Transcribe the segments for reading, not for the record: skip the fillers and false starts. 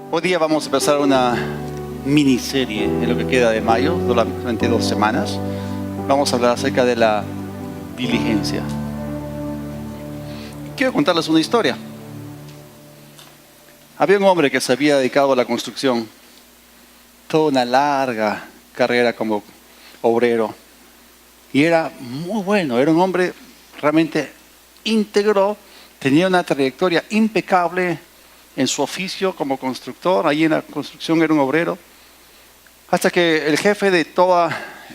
Hoy día vamos a empezar una miniserie en lo que queda de mayo, durante 2 semanas. Vamos a hablar acerca de la diligencia. Quiero contarles una historia. Había un hombre que se había dedicado a la construcción, toda una larga carrera como obrero, y era muy bueno, era un hombre realmente íntegro, tenía una trayectoria impecable en su oficio como constructor. Allí en la construcción era un obrero, hasta que el jefe de toda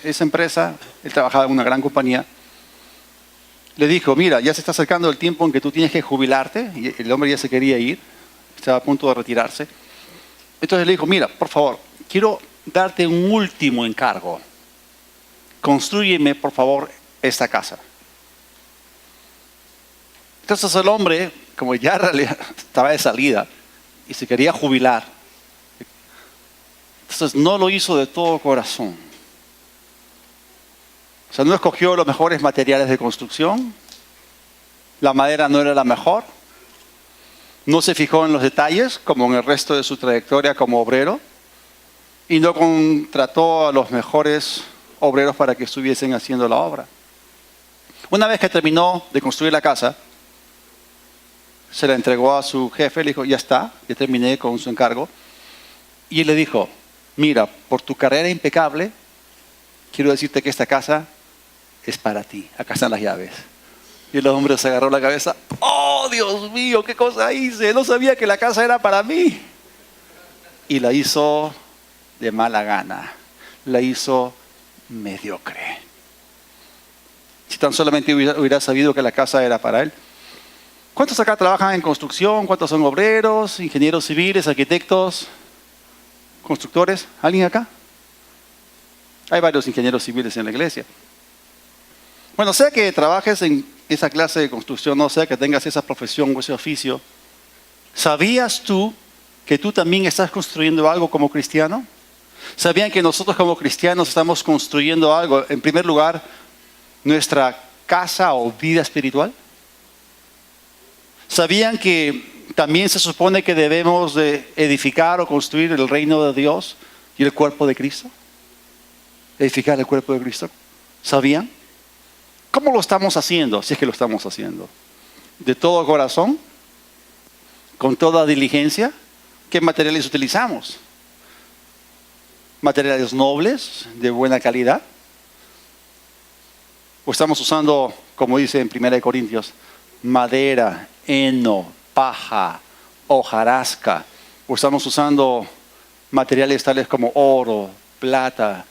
esa empresa, él trabajaba en una gran compañía, le dijo: mira, ya se está acercando el tiempo en que tú tienes que jubilarte. Y el hombre ya se quería ir, estaba a punto de retirarse. Entonces le dijo: mira, por favor, quiero darte un último encargo. Constrúyeme, por favor, esta casa. Entonces el hombre, como ya estaba de salida y se quería jubilar, entonces no lo hizo de todo corazón. O sea, no escogió los mejores materiales de construcción, la madera no era la mejor, no se fijó en los detalles como en el resto de su trayectoria como obrero, y no contrató a los mejores obreros para que estuviesen haciendo la obra. Una vez que terminó de construir la casa, se la entregó a su jefe, le dijo: ya está, ya terminé con su encargo. Y él le dijo: mira, por tu carrera impecable, quiero decirte que esta casa es para ti, acá están las llaves. Y el hombre se agarró la cabeza: oh, Dios mío, ¿qué cosa hice? No sabía que la casa era para mí. Y la hizo de mala gana, la hizo mediocre. Si tan solamente hubiera sabido que la casa era para él. ¿Cuántos acá trabajan en construcción? ¿Cuántos son obreros, ingenieros civiles, arquitectos, constructores? ¿Alguien acá? Hay varios ingenieros civiles en la iglesia. Bueno, sea que trabajes en esa clase de construcción, no sea que tengas esa profesión o ese oficio, ¿sabías tú que tú también estás construyendo algo como cristiano? ¿Sabían que nosotros como cristianos estamos construyendo algo? En primer lugar, nuestra casa o vida espiritual. ¿Sabían que también se supone que debemos de edificar o construir el reino de Dios y el cuerpo de Cristo? Edificar el cuerpo de Cristo. ¿Sabían? ¿Cómo lo estamos haciendo? Si es que lo estamos haciendo. ¿De todo corazón? ¿Con toda diligencia? ¿Qué materiales utilizamos? ¿Materiales nobles, de buena calidad? ¿O estamos usando, como dice en 1 Corintios, madera, heno, paja, hojarasca? ¿O estamos usando materiales tales como oro, plata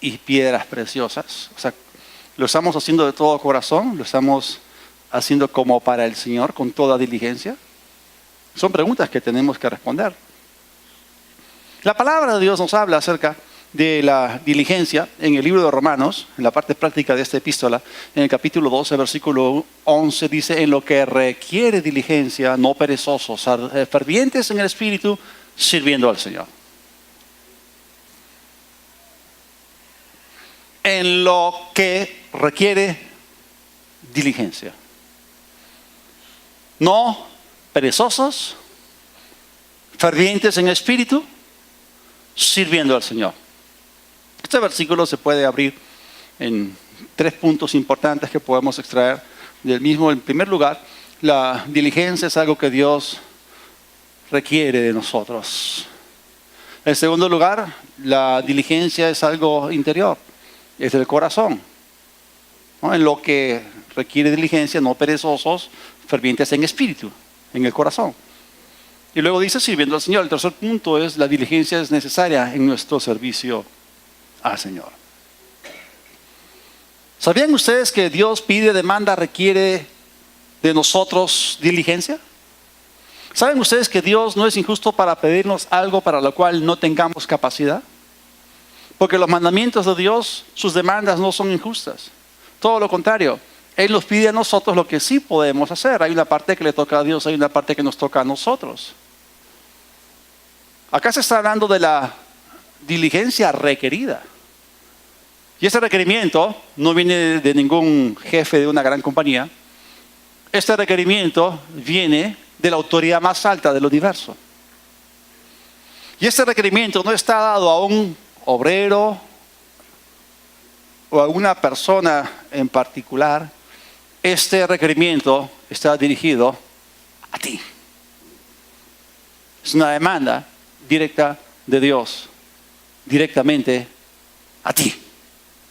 y piedras preciosas? O sea, ¿lo estamos haciendo de todo corazón? ¿Lo estamos haciendo como para el Señor, con toda diligencia? Son preguntas que tenemos que responder. La palabra de Dios nos habla acerca de la diligencia en el libro de Romanos, en la parte práctica de esta epístola, en el capítulo 12, versículo 11, dice: en lo que requiere diligencia, no perezosos, fervientes en el espíritu, sirviendo al Señor. En lo que requiere diligencia. No perezosos, fervientes en espíritu, sirviendo al Señor. Este versículo se puede abrir en 3 puntos importantes que podemos extraer del mismo. En primer lugar, la diligencia es algo que Dios requiere de nosotros. En segundo lugar, la diligencia es algo interior, es del corazón, ¿no? En lo que requiere diligencia, no perezosos, fervientes en espíritu, en el corazón. Y luego dice: sirviendo al Señor. El tercer punto es: la diligencia es necesaria en nuestro servicio al Señor. ¿Sabían ustedes que Dios pide, demanda, requiere de nosotros diligencia? ¿Saben ustedes que Dios no es injusto para pedirnos algo para lo cual no tengamos capacidad? Porque los mandamientos de Dios, sus demandas no son injustas. Todo lo contrario, Él nos pide a nosotros lo que sí podemos hacer. Hay una parte que le toca a Dios, hay una parte que nos toca a nosotros. Acá se está hablando de la diligencia requerida. Y ese requerimiento no viene de ningún jefe de una gran compañía. Este requerimiento viene de la autoridad más alta del universo. Y este requerimiento no está dado a un obrero o a una persona en particular. Este requerimiento está dirigido a ti. Es una demanda directa de Dios, directamente a ti.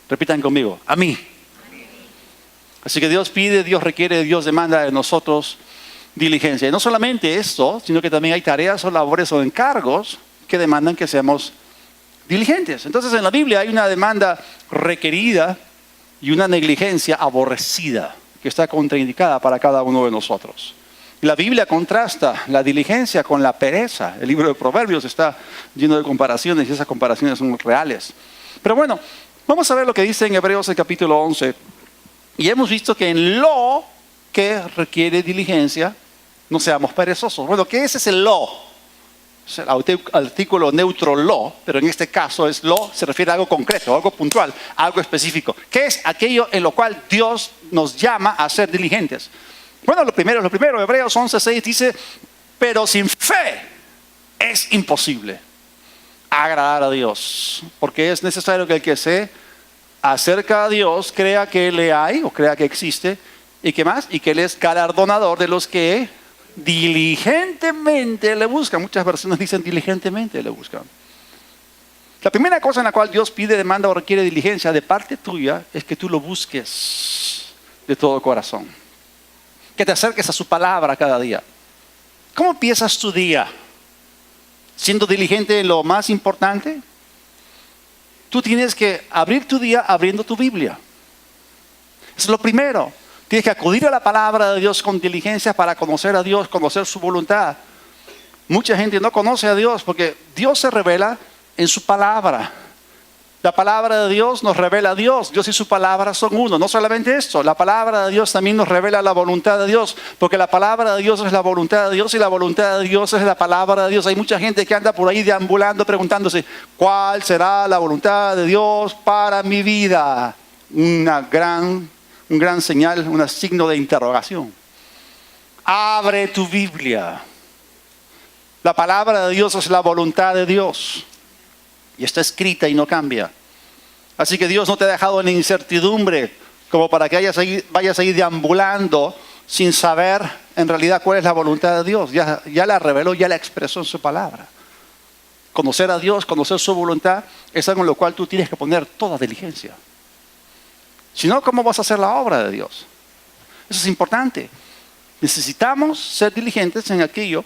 Repitan conmigo, a mí. Así que Dios pide, Dios requiere, Dios demanda de nosotros diligencia. Y no solamente esto, sino que también hay tareas o labores o encargos que demandan que seamos diligentes. Entonces en la Biblia hay una demanda requerida y una negligencia aborrecida que está contraindicada para cada uno de nosotros. Y la Biblia contrasta la diligencia con la pereza. El libro de Proverbios está lleno de comparaciones y esas comparaciones son reales. Pero bueno, vamos a ver lo que dice en Hebreos el capítulo 11. Y hemos visto que en lo que requiere diligencia, no seamos perezosos. Bueno, ¿qué es ese lo? Es el artículo neutro lo, pero en este caso es lo, se refiere a algo concreto, algo puntual, algo específico. ¿Qué es aquello en lo cual Dios nos llama a ser diligentes? Bueno, lo primero, Hebreos 11:6 dice, pero sin fe es imposible agradar a Dios, porque es necesario que el que se acerca a Dios crea que le hay o crea que existe, y que más, y que Él es galardonador de los que diligentemente le buscan. Muchas versiones dicen diligentemente le buscan. La primera cosa en la cual Dios pide, demanda o requiere diligencia de parte tuya es que tú lo busques de todo corazón, que te acerques a su palabra cada día. ¿Cómo empiezas tu día? ¿Siendo diligente en lo más importante? Tú tienes que abrir tu día abriendo tu Biblia. Eso es lo primero. Tienes que acudir a la palabra de Dios con diligencia para conocer a Dios, conocer su voluntad. Mucha gente no conoce a Dios porque Dios se revela en su palabra. La palabra de Dios nos revela a Dios. Dios y su palabra son uno. No solamente esto, la palabra de Dios también nos revela la voluntad de Dios, porque la palabra de Dios es la voluntad de Dios y la voluntad de Dios es la palabra de Dios. Hay mucha gente que anda por ahí deambulando preguntándose, ¿cuál será la voluntad de Dios para mi vida? Un gran señal, un signo de interrogación. Abre tu Biblia. La palabra de Dios es la voluntad de Dios. Y está escrita y no cambia. Así que Dios no te ha dejado en incertidumbre como para que vayas a ir deambulando sin saber en realidad cuál es la voluntad de Dios. Ya la reveló, ya la expresó en su palabra. Conocer a Dios, conocer su voluntad, es algo en lo cual tú tienes que poner toda diligencia. Si no, ¿cómo vas a hacer la obra de Dios? Eso es importante. Necesitamos ser diligentes en aquello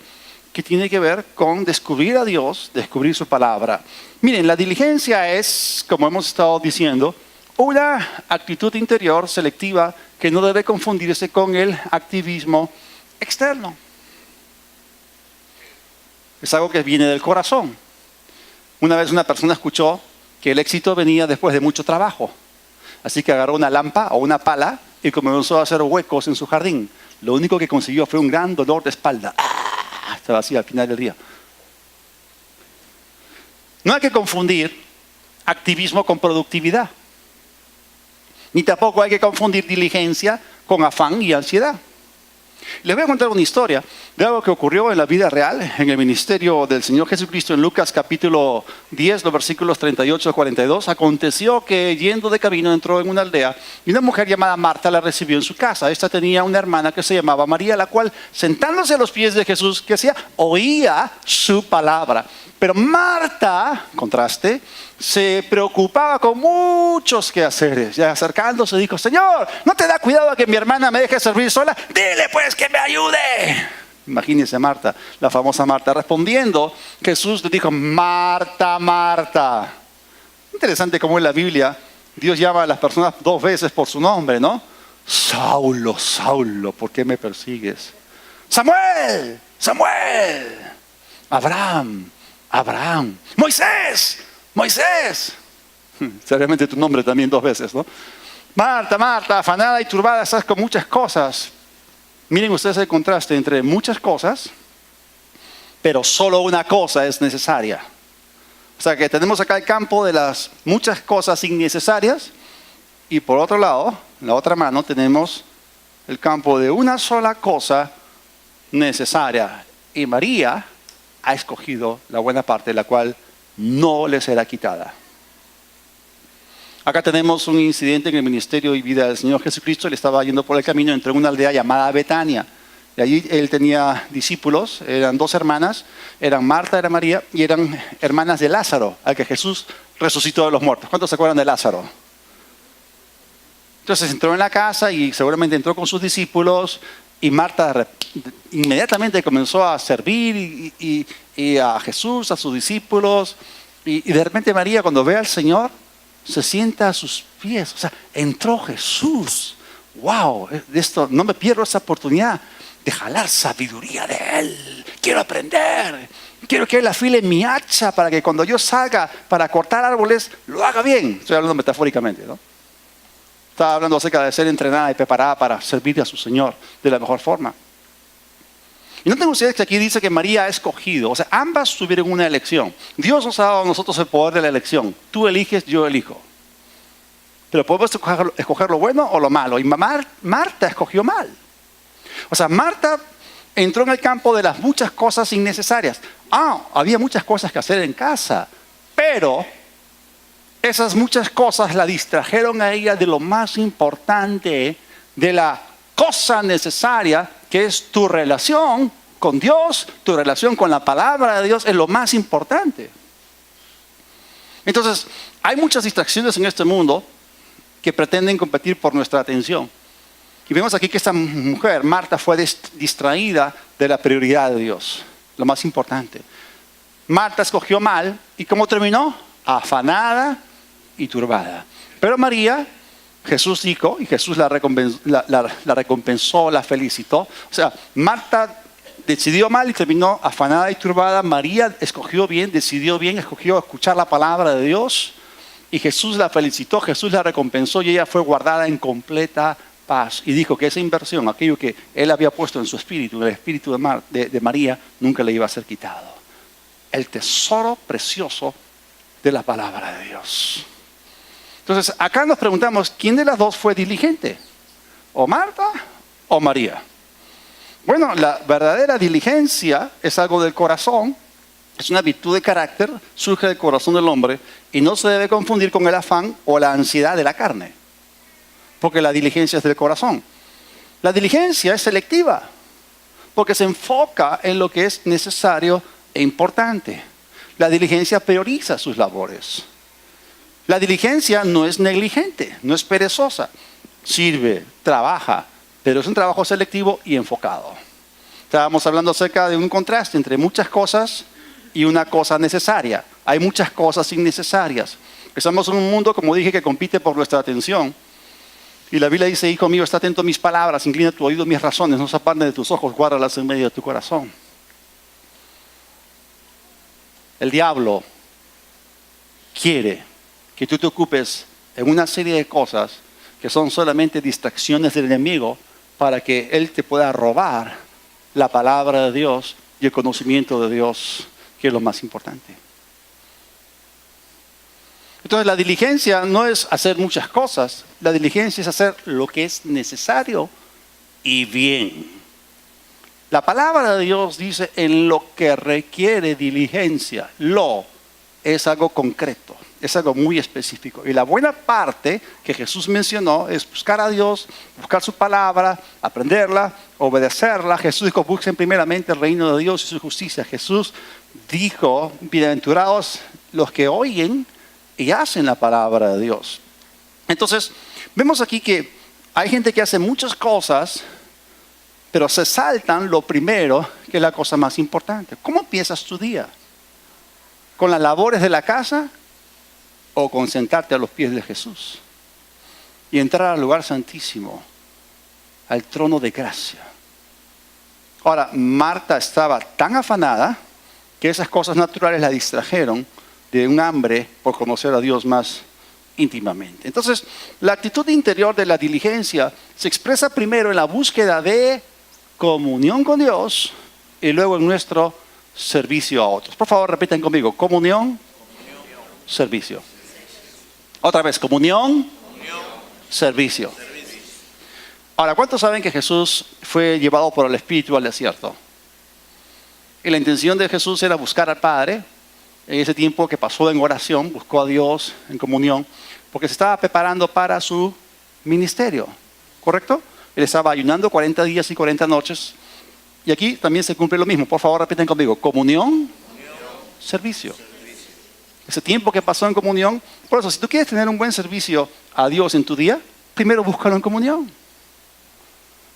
que tiene que ver con descubrir a Dios, descubrir su palabra. Miren, la diligencia es, como hemos estado diciendo, una actitud interior selectiva que no debe confundirse con el activismo externo. Es algo que viene del corazón. Una vez una persona escuchó que el éxito venía después de mucho trabajo. Así que agarró una lámpara o una pala y comenzó a hacer huecos en su jardín. Lo único que consiguió fue un gran dolor de espalda. Estaba así al final del día. No hay que confundir activismo con productividad. Ni tampoco hay que confundir diligencia con afán y ansiedad. Les voy a contar una historia de algo que ocurrió en la vida real, en el ministerio del Señor Jesucristo en Lucas capítulo 10, los versículos 38 al 42. Aconteció que yendo de camino entró en una aldea y una mujer llamada Marta la recibió en su casa. Esta tenía una hermana que se llamaba María, la cual sentándose a los pies de Jesús, ¿qué hacía? Oía su palabra. Pero Marta, contraste, se preocupaba con muchos quehaceres. Y acercándose dijo, Señor, ¿no te da cuidado a que mi hermana me deje servir sola? Dile pues que me ayude. Imagínense Marta, la famosa Marta. Respondiendo, Jesús le dijo, Marta, Marta. Interesante cómo en la Biblia Dios llama a las personas 2 veces por su nombre, ¿no? Saulo, Saulo, ¿por qué me persigues? Samuel, Samuel. Abraham, Abraham. Moisés, Moisés. Seriamente tu nombre también 2 veces, ¿no? Marta, Marta, afanada y turbada estás con muchas cosas. Miren ustedes el contraste entre muchas cosas, pero solo una cosa es necesaria. O sea que tenemos acá el campo de las muchas cosas innecesarias y por otro lado, en la otra mano tenemos el campo de una sola cosa necesaria. Y María ha escogido la buena parte, la cual no le será quitada. Acá tenemos un incidente en el ministerio y vida del Señor Jesucristo. Él estaba yendo por el camino, entró en una aldea llamada Betania. Y allí él tenía discípulos, eran 2 hermanas, eran Marta y María, y eran hermanas de Lázaro, al que Jesús resucitó de los muertos. ¿Cuántos se acuerdan de Lázaro? Entonces entró en la casa y seguramente entró con sus discípulos, y Marta inmediatamente comenzó a servir y a Jesús, a sus discípulos, y de repente María, cuando ve al Señor, se sienta a sus pies. O sea, entró Jesús. ¡Wow! De esto, no me pierdo esa oportunidad de jalar sabiduría de Él. Quiero aprender. Quiero que Él afile mi hacha para que cuando yo salga para cortar árboles, lo haga bien. Estoy hablando metafóricamente, ¿no? Estaba hablando acerca de ser entrenada y preparada para servir a su Señor de la mejor forma. Y noten ustedes que aquí dice que María ha escogido. O sea, ambas tuvieron una elección. Dios nos ha dado a nosotros el poder de la elección. Tú eliges, yo elijo. Pero podemos escoger lo bueno o lo malo. Y Marta escogió mal. O sea, Marta entró en el campo de las muchas cosas innecesarias. Había muchas cosas que hacer en casa. Pero esas muchas cosas la distrajeron a ella de lo más importante, de la cosa necesaria, que es tu relación con Dios, tu relación con la palabra de Dios, es lo más importante. Entonces, hay muchas distracciones en este mundo que pretenden competir por nuestra atención. Y vemos aquí que esta mujer, Marta, fue distraída de la prioridad de Dios, lo más importante. Marta escogió mal, ¿y cómo terminó? Afanada y turbada. Pero María, Jesús dijo, y Jesús la recompensó, la felicitó. O sea, Marta decidió mal y terminó afanada y turbada. María escogió bien, decidió bien, escogió escuchar la palabra de Dios. Y Jesús la felicitó, Jesús la recompensó y ella fue guardada en completa paz. Y dijo que esa inversión, aquello que Él había puesto en su espíritu, en el espíritu de María, nunca le iba a ser quitado. El tesoro precioso de la palabra de Dios. Entonces, acá nos preguntamos, ¿quién de las dos fue diligente? ¿O Marta o María? Bueno, la verdadera diligencia es algo del corazón, es una virtud de carácter, surge del corazón del hombre y no se debe confundir con el afán o la ansiedad de la carne, porque la diligencia es del corazón. La diligencia es selectiva, porque se enfoca en lo que es necesario e importante. La diligencia prioriza sus labores. La diligencia no es negligente, no es perezosa. Sirve, trabaja, pero es un trabajo selectivo y enfocado. Estábamos hablando acerca de un contraste entre muchas cosas y una cosa necesaria. Hay muchas cosas innecesarias. Estamos en un mundo, como dije, que compite por nuestra atención. Y la Biblia dice, hijo mío, está atento a mis palabras, inclina tu oído a mis razones, no se aparten de tus ojos, guárdalas en medio de tu corazón. El diablo quiere que tú te ocupes en una serie de cosas que son solamente distracciones del enemigo para que él te pueda robar la palabra de Dios y el conocimiento de Dios, que es lo más importante. Entonces la diligencia no es hacer muchas cosas, la diligencia es hacer lo que es necesario y bien. La palabra de Dios dice en lo que requiere diligencia, lo es algo concreto. Es algo muy específico. Y la buena parte que Jesús mencionó es buscar a Dios, buscar su palabra, aprenderla, obedecerla. Jesús dijo, busquen primeramente el reino de Dios y su justicia. Jesús dijo, bienaventurados los que oyen y hacen la palabra de Dios. Entonces, vemos aquí que hay gente que hace muchas cosas, pero se saltan lo primero, que es la cosa más importante. ¿Cómo empiezas tu día? ¿Con las labores de la casa? ¿O con sentarte a los pies de Jesús y entrar al lugar santísimo, al trono de gracia? Ahora, Marta estaba tan afanada que esas cosas naturales la distrajeron de un hambre por conocer a Dios más íntimamente. Entonces, la actitud interior de la diligencia se expresa primero en la búsqueda de comunión con Dios y luego en nuestro servicio a otros. Por favor, repitan conmigo, comunión, servicio. Otra vez, comunión, servicio. Ahora, ¿cuántos saben que Jesús fue llevado por el Espíritu al desierto? Y la intención de Jesús era buscar al Padre. En ese tiempo que pasó en oración, buscó a Dios en comunión, porque se estaba preparando para su ministerio, ¿correcto? Él estaba ayunando 40 días y 40 noches. Y aquí también se cumple lo mismo. Por favor, repiten conmigo. Comunión, servicio. Ese tiempo que pasó en comunión. Por eso, si tú quieres tener un buen servicio a Dios en tu día, primero búscalo en comunión.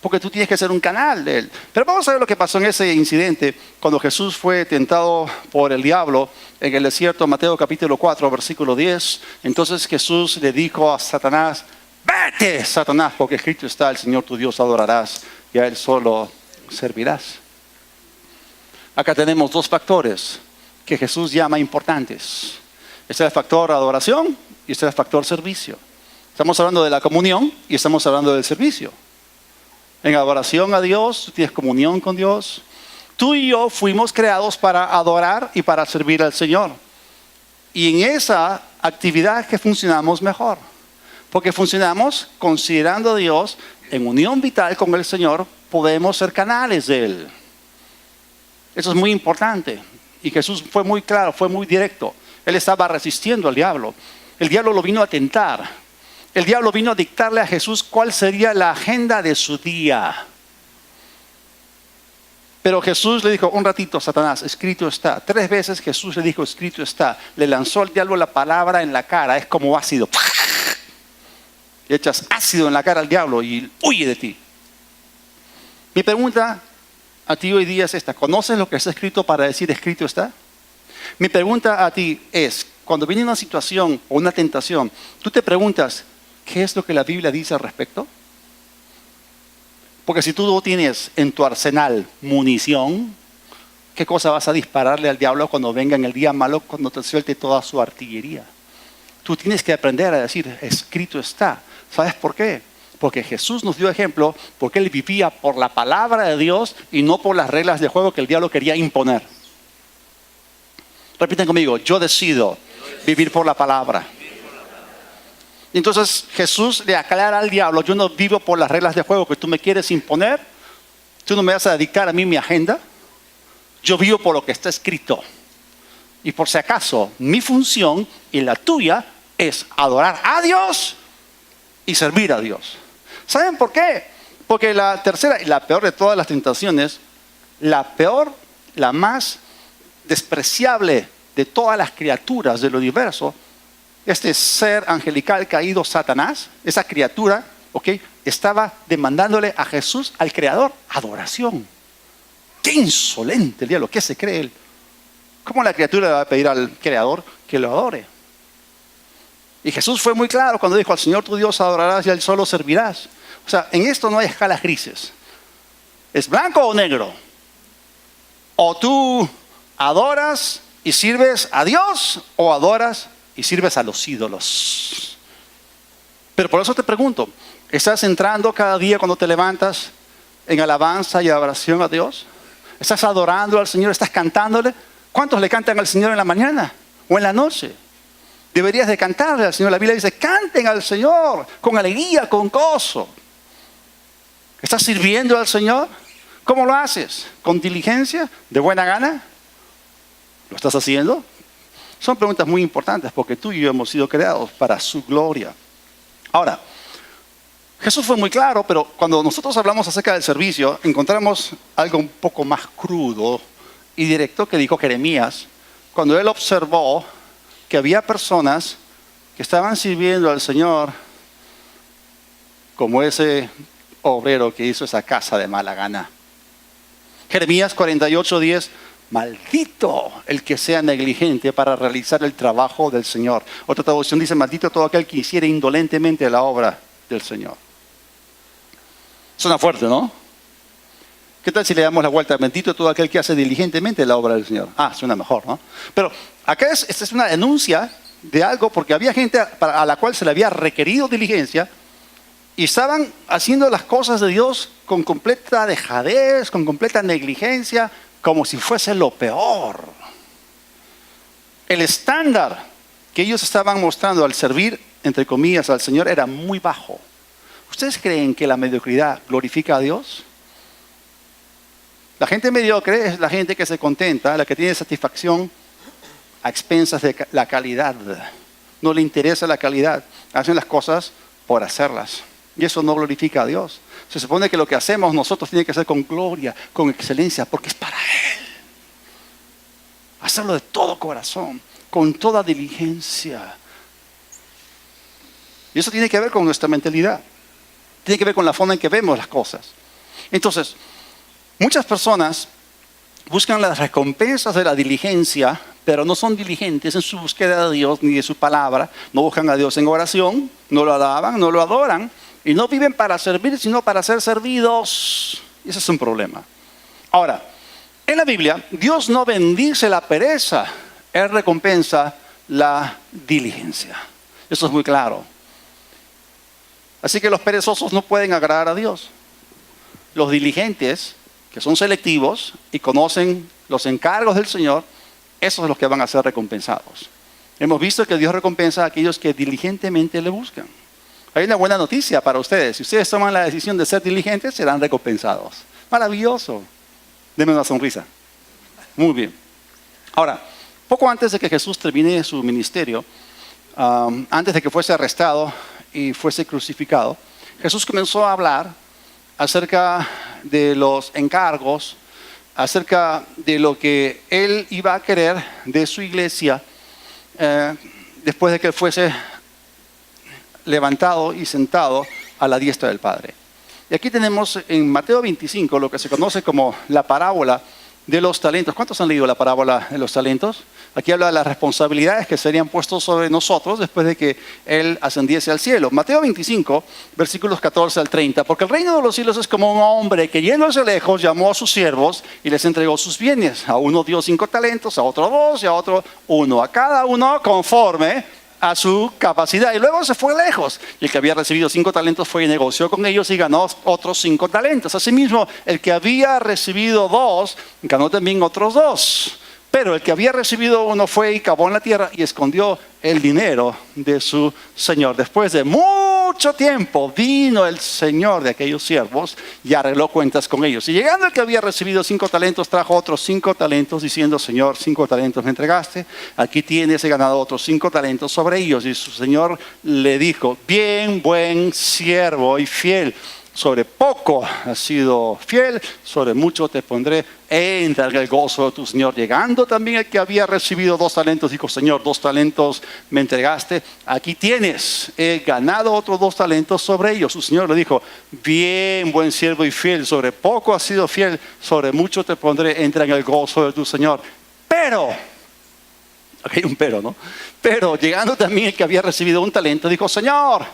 Porque tú tienes que ser un canal de Él. Pero vamos a ver lo que pasó en ese incidente cuando Jesús fue tentado por el diablo en el desierto, Mateo capítulo 4, versículo 10. Entonces Jesús le dijo a Satanás: vete, Satanás, porque escrito está: el Señor tu Dios adorarás y a Él solo servirás. Acá tenemos dos factores que Jesús llama importantes. Este es el factor adoración y este es el factor servicio. Estamos hablando de la comunión y estamos hablando del servicio. En adoración a Dios, tú tienes comunión con Dios. Tú y yo fuimos creados para adorar y para servir al Señor. Y en esa actividad que funcionamos mejor. Porque funcionamos considerando a Dios en unión vital con el Señor, podemos ser canales de Él. Eso es muy importante. Y Jesús fue muy claro, fue muy directo. Él estaba resistiendo al diablo. El diablo lo vino a tentar. El diablo vino a dictarle a Jesús cuál sería la agenda de su día. Pero Jesús le dijo: un ratito, Satanás, escrito está. 3 veces Jesús le dijo: escrito está. Le lanzó al diablo la palabra en la cara. Es como ácido. Le echas ácido en la cara al diablo y huye de ti. Mi pregunta a ti hoy día es esta: ¿conoces lo que está escrito para decir escrito está? Mi pregunta a ti es: cuando viene una situación o una tentación, tú te preguntas, ¿qué es lo que la Biblia dice al respecto? Porque si tú no tienes en tu arsenal munición, ¿qué cosa vas a dispararle al diablo cuando venga en el día malo, cuando te suelte toda su artillería? Tú tienes que aprender a decir, escrito está. ¿Sabes por qué? Porque Jesús nos dio ejemplo, porque Él vivía por la palabra de Dios y no por las reglas de juego que el diablo quería imponer. Repiten conmigo: yo decido vivir por la palabra. Y entonces Jesús le aclara al diablo: yo no vivo por las reglas de juego que tú me quieres imponer. Tú no me vas a dedicar a mí mi agenda. Yo vivo por lo que está escrito. Y por si acaso, mi función y la tuya es adorar a Dios y servir a Dios. ¿Saben por qué? Porque la tercera y la peor de todas las tentaciones, la peor, la más despreciable de todas las criaturas del universo, este ser angelical caído, Satanás, esa criatura, estaba demandándole a Jesús, al Creador, adoración. ¡Qué insolente el diablo! ¿Qué se cree él? ¿Cómo la criatura le va a pedir al Creador que lo adore? Y Jesús fue muy claro cuando dijo: al Señor tu Dios adorarás y a Él solo servirás. O sea, en esto no hay escalas grises. ¿Es blanco o negro? O tú adoras y sirves a Dios, o adoras y sirves a los ídolos. Pero por eso te pregunto, ¿estás entrando cada día cuando te levantas en alabanza y adoración a Dios? ¿Estás adorando al Señor? ¿Estás cantándole? ¿Cuántos le cantan al Señor en la mañana o en la noche? Deberías de cantarle al Señor. La Biblia dice: canten al Señor con alegría, con gozo. ¿Estás sirviendo al Señor? ¿Cómo lo haces? ¿Con diligencia? ¿De buena gana? ¿Lo estás haciendo? Son preguntas muy importantes porque tú y yo hemos sido creados para su gloria. Ahora, Jesús fue muy claro, pero cuando nosotros hablamos acerca del servicio, encontramos algo un poco más crudo y directo que dijo Jeremías, cuando él observó que había personas que estaban sirviendo al Señor como ese obrero que hizo esa casa de mala gana. Jeremías 48:10: maldito el que sea negligente para realizar el trabajo del Señor. Otra traducción dice: maldito todo aquel que hiciera indolentemente la obra del Señor. Suena fuerte, ¿no? ¿Qué tal si le damos la vuelta? Bendito todo aquel que hace diligentemente la obra del Señor. Suena mejor, ¿no? Pero acá esta es una denuncia de algo, porque había gente a la cual se le había requerido diligencia y estaban haciendo las cosas de Dios con completa dejadez, con completa negligencia, como si fuese lo peor. El estándar que ellos estaban mostrando al servir, entre comillas, al Señor era muy bajo. ¿Ustedes creen que la mediocridad glorifica a Dios? La gente mediocre es la gente que se contenta, la que tiene satisfacción a expensas de la calidad. No le interesa la calidad. Hacen las cosas por hacerlas. Y eso no glorifica a Dios. Se supone que lo que hacemos nosotros tiene que ser con gloria, con excelencia, porque es para Él. Hacerlo de todo corazón, con toda diligencia. Y eso tiene que ver con nuestra mentalidad. Tiene que ver con la forma en que vemos las cosas. Entonces, muchas personas buscan las recompensas de la diligencia, pero no son diligentes en su búsqueda de Dios ni de su palabra. No buscan a Dios en oración, no lo alaban, no lo adoran. Y no viven para servir, sino para ser servidos. Y ese es un problema. Ahora, en la Biblia, Dios no bendice la pereza. Él recompensa la diligencia. Eso es muy claro. Así que los perezosos no pueden agradar a Dios. Los diligentes, que son selectivos y conocen los encargos del Señor, esos son los que van a ser recompensados. Hemos visto que Dios recompensa a aquellos que diligentemente le buscan. Hay una buena noticia para ustedes. Si ustedes toman la decisión de ser diligentes, serán recompensados. Maravilloso. Denme una sonrisa. Muy bien. Ahora, poco antes de que Jesús termine su ministerio, antes de que fuese arrestado y fuese crucificado, Jesús comenzó a hablar acerca de los encargos, acerca de lo que Él iba a querer de su iglesia después de que fuese levantado y sentado a la diestra del Padre. Y aquí tenemos en Mateo 25 lo que se conoce como la parábola de los talentos. ¿Cuántos han leído la parábola de los talentos? Aquí habla de las responsabilidades que serían puestas sobre nosotros después de que Él ascendiese al cielo. Mateo 25, versículos 14 al 30. Porque el reino de los cielos es como un hombre que yéndose lejos llamó a sus siervos y les entregó sus bienes. A uno dio 5 talentos, a otro 2 y a otro 1. A cada uno conforme a su capacidad. Y luego se fue lejos. Y el que había recibido 5 talentos fue y negoció con ellos y ganó otros 5 talentos. Asimismo, el que había recibido 2, ganó también otros 2. Pero el que había recibido 1 fue y cavó en la tierra y escondió el dinero de su señor. Después de mucho tiempo vino el señor de aquellos siervos y arregló cuentas con ellos. Y llegando el que había recibido 5 talentos, trajo otros 5 talentos diciendo: Señor, 5 talentos me entregaste, aquí tienes, he ganado otros 5 talentos sobre ellos. Y su señor le dijo: bien, buen siervo y fiel. Sobre poco has sido fiel, sobre mucho te pondré. Entra en el gozo de tu Señor. Llegando también el que había recibido 2 talentos, dijo: Señor, 2 talentos me entregaste, aquí tienes, he ganado otros 2 talentos sobre ellos. Su Señor le dijo: bien, buen siervo y fiel, sobre poco has sido fiel, sobre mucho te pondré. Entra en el gozo de tu Señor. Pero, aquí hay un pero, ¿no? Pero llegando también el que había recibido 1 talento, dijo: Señor,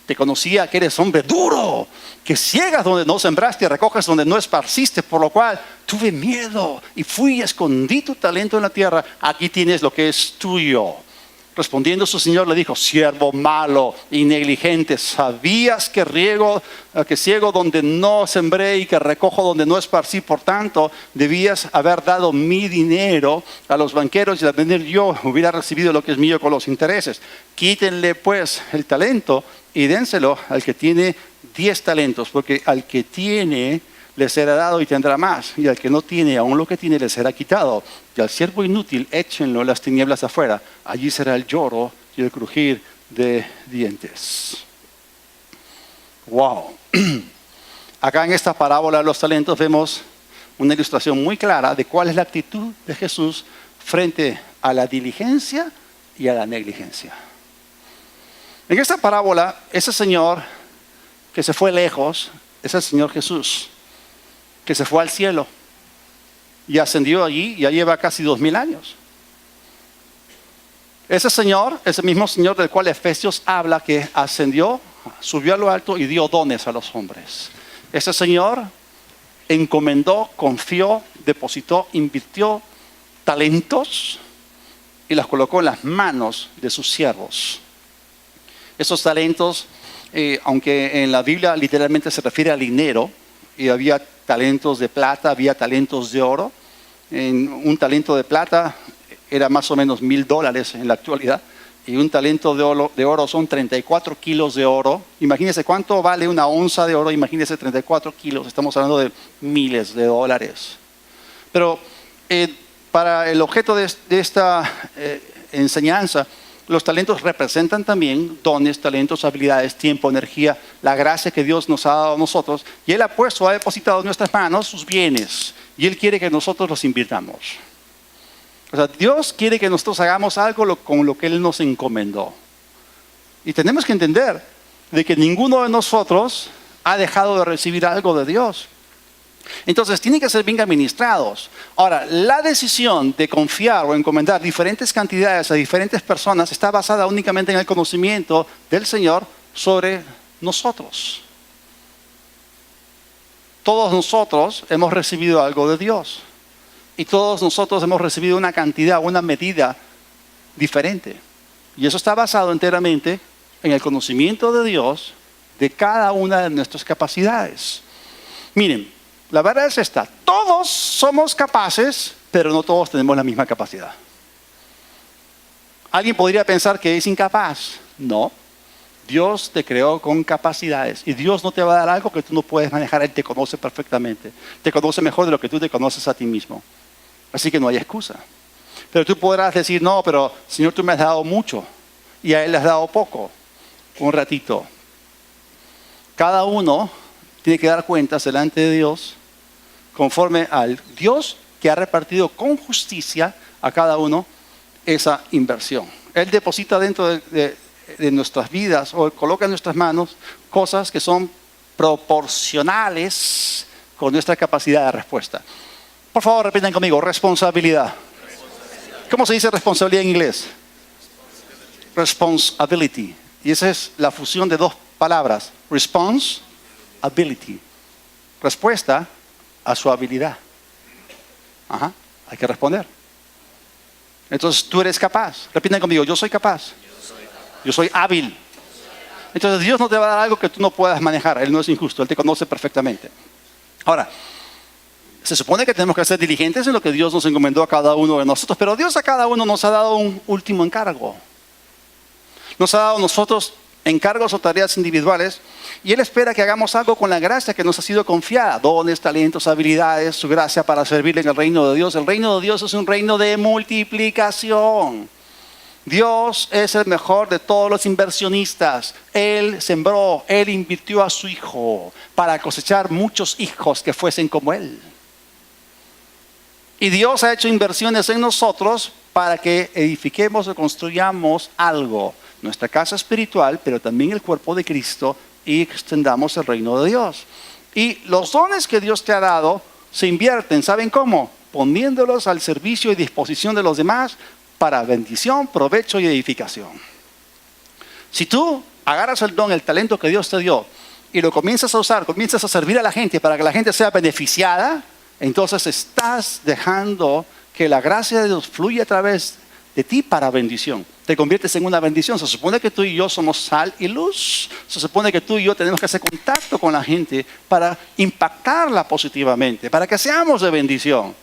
te conocía que eres hombre duro, que ciegas donde no sembraste y recoges donde no esparciste, por lo cual tuve miedo y fui y escondí tu talento en la tierra. Aquí tienes lo que es tuyo. Respondiendo su señor le dijo: siervo malo y negligente, sabías que ciego donde no sembré y que recojo donde no esparcí, por tanto debías haber dado mi dinero a los banqueros y al venir yo hubiera recibido lo que es mío con los intereses. Quítenle pues el talento y dénselo al que tiene 10 talentos, porque al que tiene le será dado y tendrá más, y al que no tiene, aún lo que tiene le será quitado. Y al siervo inútil échenlo en las tinieblas afuera, allí será el lloro y el crujir de dientes. Wow. Acá en esta parábola de los talentos vemos una ilustración muy clara de cuál es la actitud de Jesús frente a la diligencia y a la negligencia. En esta parábola, ese señor que se fue lejos es el Señor Jesús, que se fue al cielo y ascendió allí, ya lleva casi 2000 años. Ese señor, ese mismo señor del cual Efesios habla, que ascendió, subió a lo alto y dio dones a los hombres. Ese señor encomendó, confió, depositó, invirtió talentos y las colocó en las manos de sus siervos. Esos talentos, aunque en la Biblia literalmente se refiere al dinero, y había talentos de plata, había talentos de oro. Un talento de plata era más o menos $1000 en la actualidad, y un talento de oro son 34 kilos de oro. Imagínense cuánto vale una onza de oro, imagínense 34 kilos, estamos hablando de miles de dólares. Pero para el objeto de esta enseñanza, los talentos representan también dones, talentos, habilidades, tiempo, energía, la gracia que Dios nos ha dado a nosotros. Y Él ha depositado en nuestras manos sus bienes. Y Él quiere que nosotros los invirtamos. O sea, Dios quiere que nosotros hagamos algo con lo que Él nos encomendó. Y tenemos que entender de que ninguno de nosotros ha dejado de recibir algo de Dios. Entonces, tienen que ser bien administrados. Ahora, la decisión de confiar o encomendar diferentes cantidades a diferentes personas está basada únicamente en el conocimiento del Señor sobre nosotros. Todos nosotros hemos recibido algo de Dios. Y todos nosotros hemos recibido una cantidad, una medida diferente. Y eso está basado enteramente en el conocimiento de Dios de cada una de nuestras capacidades. Miren, la verdad es esta: todos somos capaces, pero no todos tenemos la misma capacidad. ¿Alguien podría pensar que es incapaz? No. Dios te creó con capacidades y Dios no te va a dar algo que tú no puedes manejar. Él te conoce perfectamente. Te conoce mejor de lo que tú te conoces a ti mismo. Así que no hay excusa. Pero tú podrás decir, no, pero Señor, tú me has dado mucho y a Él le has dado poco. Un ratito. Cada uno tiene que dar cuentas delante de Dios conforme al Dios que ha repartido con justicia a cada uno esa inversión. Él deposita dentro de nuestras vidas o coloca en nuestras manos cosas que son proporcionales con nuestra capacidad de respuesta. Por favor, repitan conmigo: responsabilidad. ¿Cómo se dice responsabilidad en inglés? Responsibility. Y esa es la fusión de dos palabras: responsibility. Respuesta a su habilidad. Ajá, hay que responder. Entonces tú eres capaz. Repitan conmigo: yo soy capaz. Yo soy hábil. Entonces Dios no te va a dar algo que tú no puedas manejar. Él no es injusto, Él te conoce perfectamente. Ahora, se supone que tenemos que ser diligentes en lo que Dios nos encomendó a cada uno de nosotros, pero Dios a cada uno nos ha dado un último encargo. Nos ha dado a nosotros encargos o tareas individuales y Él espera que hagamos algo con la gracia que nos ha sido confiada: dones, talentos, habilidades, su gracia para servirle en el reino de Dios. El reino de Dios es un reino de multiplicación. Dios es el mejor de todos los inversionistas. Él sembró, Él invirtió a su Hijo para cosechar muchos hijos que fuesen como Él. Y Dios ha hecho inversiones en nosotros para que edifiquemos o construyamos algo. Nuestra casa espiritual, pero también el cuerpo de Cristo, y extendamos el reino de Dios. Y los dones que Dios te ha dado se invierten, ¿saben cómo? Poniéndolos al servicio y disposición de los demás para bendición, provecho y edificación. Si tú agarras el don, el talento que Dios te dio y lo comienzas a usar, comienzas a servir a la gente para que la gente sea beneficiada, entonces estás dejando que la gracia de Dios fluya a través de ti para bendición. Te conviertes en una bendición. Se supone que tú y yo somos sal y luz. Se supone que tú y yo tenemos que hacer contacto con la gente para impactarla positivamente, para que seamos de bendición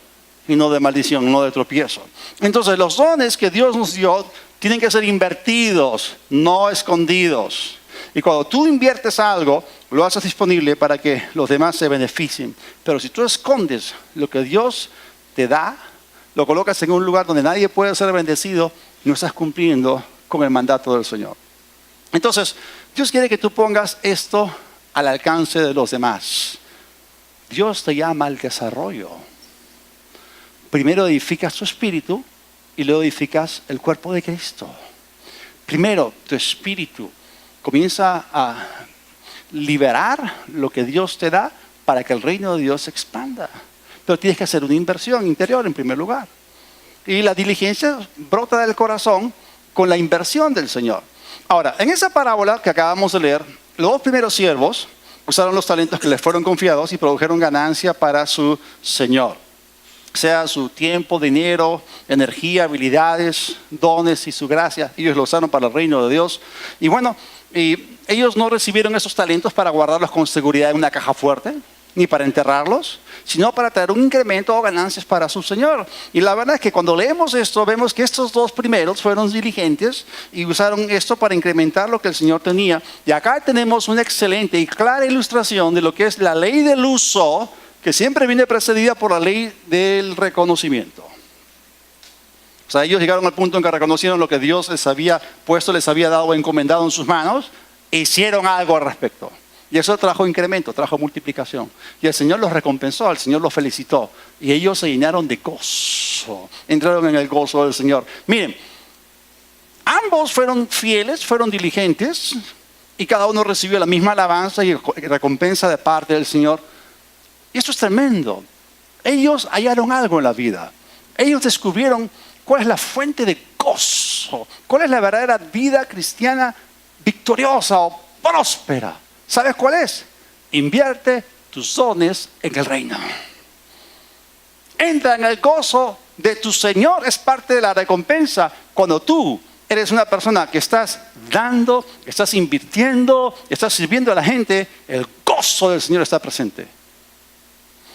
y no de maldición, no de tropiezo. Entonces los dones que Dios nos dio tienen que ser invertidos, no escondidos. Y cuando tú inviertes algo, lo haces disponible para que los demás se beneficien. Pero si tú escondes lo que Dios te da, lo colocas en un lugar donde nadie puede ser bendecido, no estás cumpliendo con el mandato del Señor. Entonces, Dios quiere que tú pongas esto al alcance de los demás. Dios te llama al desarrollo. Primero edificas tu espíritu y luego edificas el cuerpo de Cristo. Primero, tu espíritu comienza a liberar lo que Dios te da para que el reino de Dios se expanda. Pero tienes que hacer una inversión interior en primer lugar. Y la diligencia brota del corazón con la inversión del Señor. Ahora, en esa parábola que acabamos de leer, los dos primeros siervos usaron los talentos que les fueron confiados y produjeron ganancia para su Señor. Sea su tiempo, dinero, energía, habilidades, dones y su gracia. Ellos lo usaron para el reino de Dios. Y bueno, ellos no recibieron esos talentos para guardarlos con seguridad en una caja fuerte, ni para enterrarlos, sino para traer un incremento o ganancias para su Señor. Y la verdad es que cuando leemos esto, vemos que estos dos primeros fueron diligentes y usaron esto para incrementar lo que el Señor tenía. Y acá tenemos una excelente y clara ilustración de lo que es la ley del uso que siempre viene precedida por la ley del reconocimiento. O sea, ellos llegaron al punto en que reconocieron lo que Dios les había puesto, les había dado encomendado en sus manos, e hicieron algo al respecto. Y eso trajo incremento, trajo multiplicación. Y el Señor los recompensó, el Señor los felicitó. Y ellos se llenaron de gozo, entraron en el gozo del Señor. Miren, ambos fueron fieles, fueron diligentes, y cada uno recibió la misma alabanza y recompensa de parte del Señor. Y esto es tremendo. Ellos hallaron algo en la vida. Ellos descubrieron cuál es la fuente de gozo, cuál es la verdadera vida cristiana victoriosa o próspera. ¿Sabes cuál es? Invierte tus dones en el reino. Entra en el gozo de tu Señor, es parte de la recompensa. Cuando tú eres una persona que estás dando, estás invirtiendo, estás sirviendo a la gente, el gozo del Señor está presente.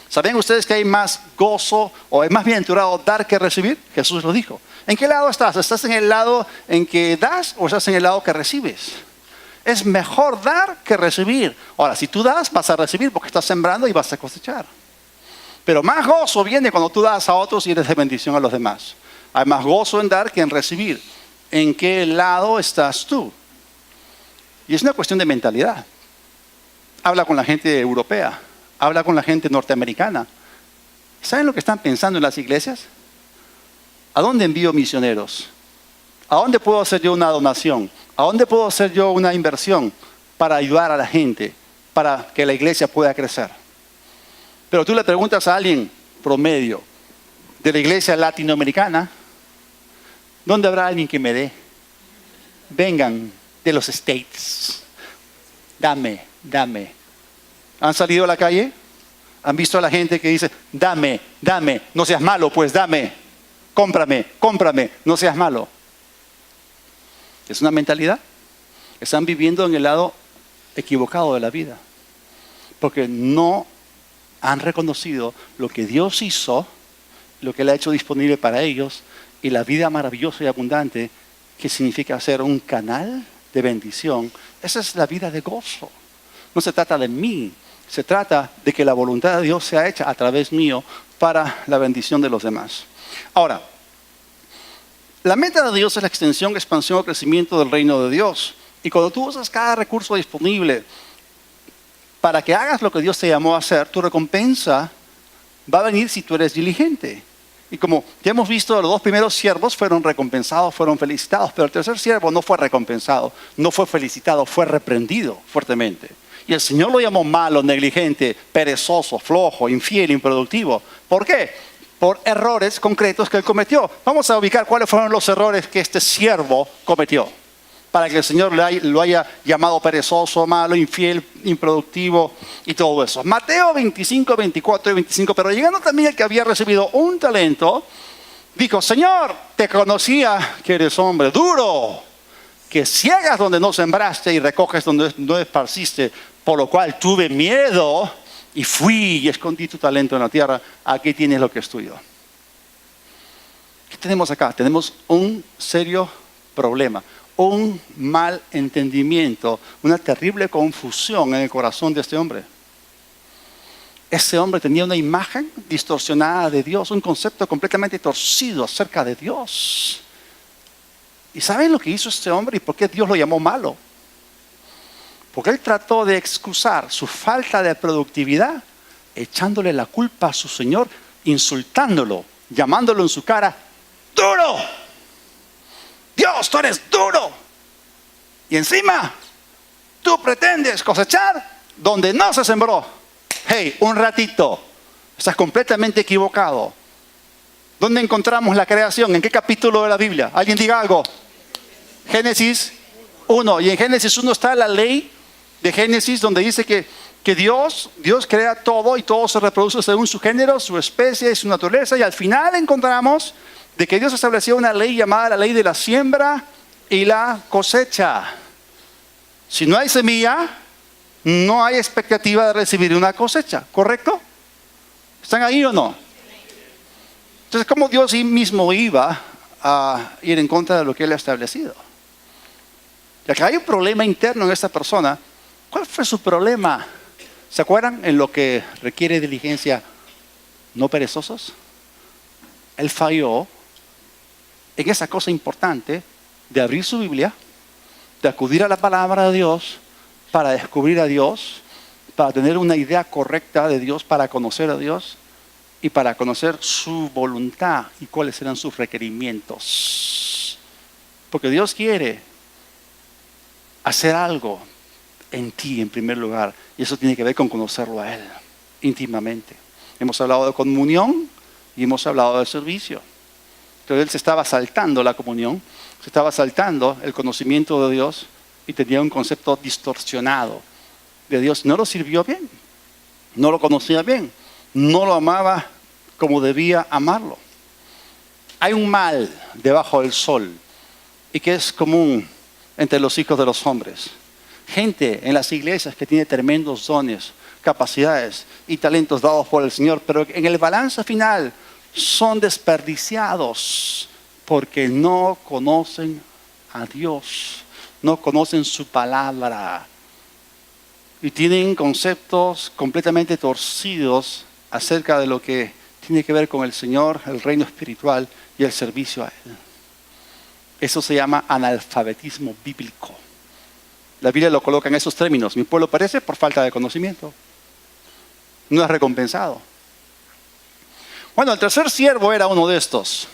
¿Saben ustedes que hay más gozo o es más bienaventurado dar que recibir? Jesús lo dijo. ¿En qué lado estás? ¿Estás en el lado en que das o estás en el lado que recibes? Es mejor dar que recibir. Ahora, si tú das, vas a recibir porque estás sembrando y vas a cosechar. Pero más gozo viene cuando tú das a otros y eres de bendición a los demás. Hay más gozo en dar que en recibir. ¿En qué lado estás tú? Y es una cuestión de mentalidad. Habla con la gente europea, habla con la gente norteamericana. ¿Saben lo que están pensando en las iglesias? ¿A dónde envío misioneros? ¿A dónde puedo hacer yo una donación? ¿A dónde puedo hacer yo una inversión para ayudar a la gente, para que la iglesia pueda crecer? Pero tú le preguntas a alguien promedio de la iglesia latinoamericana, ¿dónde habrá alguien que me dé? Vengan de los States. Dame, dame. ¿Han salido a la calle? ¿Han visto a la gente que dice, dame, dame, no seas malo, pues dame, cómprame, cómprame, no seas malo? Es una mentalidad. Están viviendo en el lado equivocado de la vida. Porque no han reconocido lo que Dios hizo, lo que Él ha hecho disponible para ellos, y la vida maravillosa y abundante que significa ser un canal de bendición. Esa es la vida de gozo. No se trata de mí, se trata de que la voluntad de Dios sea hecha a través mío para la bendición de los demás. Ahora, la meta de Dios es la extensión, expansión o crecimiento del reino de Dios. Y cuando tú usas cada recurso disponible para que hagas lo que Dios te llamó a hacer, tu recompensa va a venir si tú eres diligente. Y como ya hemos visto, los dos primeros siervos fueron recompensados, fueron felicitados, pero el tercer siervo no fue recompensado, no fue felicitado, fue reprendido fuertemente. Y el Señor lo llamó malo, negligente, perezoso, flojo, infiel, improductivo. ¿Por qué? Por errores concretos que él cometió. Vamos a ubicar cuáles fueron los errores que este siervo cometió, para que el Señor lo haya llamado perezoso, malo, infiel, improductivo y todo eso. Mateo 25, 24 y 25. Pero llegando también el que había recibido un talento, dijo, Señor, te conocía que eres hombre duro, que ciegas donde no sembraste y recoges donde no esparciste, por lo cual tuve miedo y fui y escondí tu talento en la tierra. Aquí tienes lo que es tuyo. ¿Qué tenemos acá? Tenemos un serio problema. Un mal entendimiento, una terrible confusión en el corazón de este hombre. Ese hombre tenía una imagen distorsionada de Dios, un concepto completamente torcido acerca de Dios. ¿Y saben lo que hizo este hombre y por qué Dios lo llamó malo? Porque él trató de excusar su falta de productividad, echándole la culpa a su Señor, insultándolo, llamándolo en su cara, ¡duro! Dios, tú eres duro. Y encima, tú pretendes cosechar donde no se sembró. Hey, un ratito. Estás completamente equivocado. ¿Dónde encontramos la creación? ¿En qué capítulo de la Biblia? ¿Alguien diga algo? Génesis 1. Y en Génesis 1 está la ley de Génesis donde dice que Dios crea todo y todo se reproduce según su género, su especie y su naturaleza. Y al final encontramos de que Dios estableció una ley llamada la ley de la siembra y la cosecha. Si no hay semilla, no hay expectativa de recibir una cosecha, ¿correcto? ¿Están ahí o no? Entonces, ¿cómo Dios mismo iba a ir en contra de lo que Él ha establecido? Ya que hay un problema interno en esta persona. ¿Cuál fue su problema? ¿Se acuerdan? En lo que requiere diligencia, no perezosos. Él falló en esa cosa importante de abrir su Biblia, de acudir a la palabra de Dios para descubrir a Dios, para tener una idea correcta de Dios, para conocer a Dios y para conocer su voluntad y cuáles serán sus requerimientos. Porque Dios quiere hacer algo en ti en primer lugar, y eso tiene que ver con conocerlo a Él íntimamente. Hemos hablado de comunión y hemos hablado de servicio. Entonces Él se estaba saltando la comunión, se estaba saltando el conocimiento de Dios y tenía un concepto distorsionado de Dios. No lo sirvió bien, no lo conocía bien, no lo amaba como debía amarlo. Hay un mal debajo del sol y que es común entre los hijos de los hombres. Gente en las iglesias que tiene tremendos dones, capacidades y talentos dados por el Señor, pero en el balance final son desperdiciados porque no conocen a Dios, no conocen su palabra y tienen conceptos completamente torcidos acerca de lo que tiene que ver con el Señor, el reino espiritual y el servicio a Él. Eso se llama analfabetismo bíblico. La Biblia lo coloca en esos términos. Mi pueblo perece por falta de conocimiento. No es recompensado. Bueno, el tercer siervo era uno de estos.